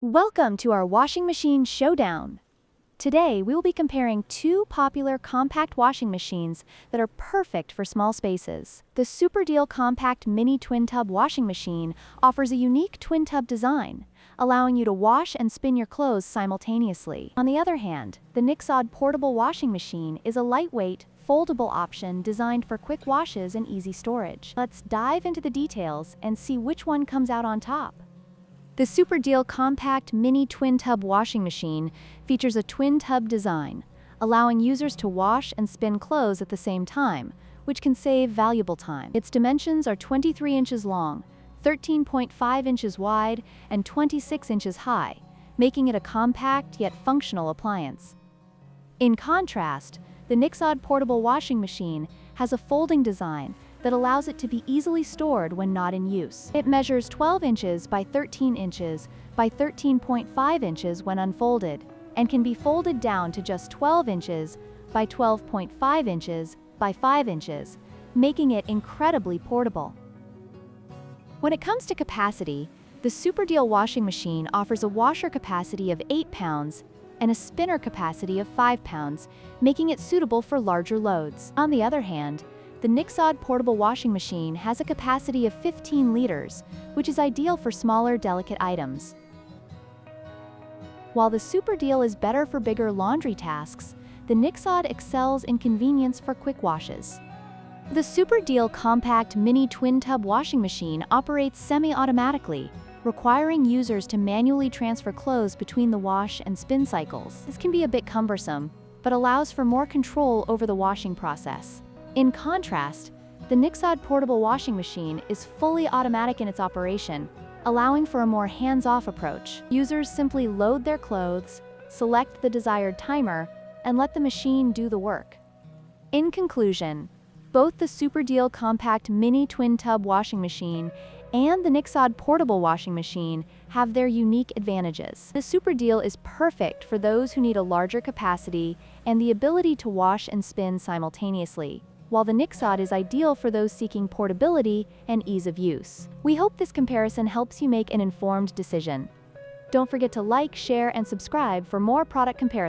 Welcome to our washing machine showdown. Today, we will be comparing two popular compact washing machines that are perfect for small spaces. The Super Deal Compact Mini Twin Tub Washing Machine offers a unique twin tub design, allowing you to wash and spin your clothes simultaneously. On the other hand, the Nixod Portable Washing Machine is a lightweight, foldable option designed for quick washes and easy storage. Let's dive into the details and see which one comes out on top. The Super Deal Compact Mini Twin Tub Washing Machine features a twin tub design, allowing users to wash and spin clothes at the same time, which can save valuable time. Its dimensions are 23 inches long, 13.5 inches wide, and 26 inches high, making it a compact yet functional appliance. In contrast, the Nixod Portable Washing Machine has a folding design that allows it to be easily stored when not in use. It measures 12 inches by 13 inches by 13.5 inches when unfolded, and can be folded down to just 12 inches by 12.5 inches by 5 inches, making it incredibly portable. When it comes to capacity, the Super Deal washing machine offers a washer capacity of 8 pounds and a spinner capacity of 5 pounds, making it suitable for larger loads. On the other hand, the Nixod portable washing machine has a capacity of 15 liters, which is ideal for smaller, delicate items. While the Super Deal is better for bigger laundry tasks, the Nixod excels in convenience for quick washes. The Super Deal Compact Mini Twin Tub Washing Machine operates semi-automatically, requiring users to manually transfer clothes between the wash and spin cycles. This can be a bit cumbersome, but allows for more control over the washing process. In contrast, the Nixod portable washing machine is fully automatic in its operation, allowing for a more hands-off approach. Users simply load their clothes, select the desired timer, and let the machine do the work. In conclusion, both the Super Deal Compact Mini Twin Tub Washing Machine and the Nixod Portable Washing Machine have their unique advantages. The Super Deal is perfect for those who need a larger capacity and the ability to wash and spin simultaneously, while the Nixod is ideal for those seeking portability and ease of use. We hope this comparison helps you make an informed decision. Don't forget to like, share, and subscribe for more product comparisons.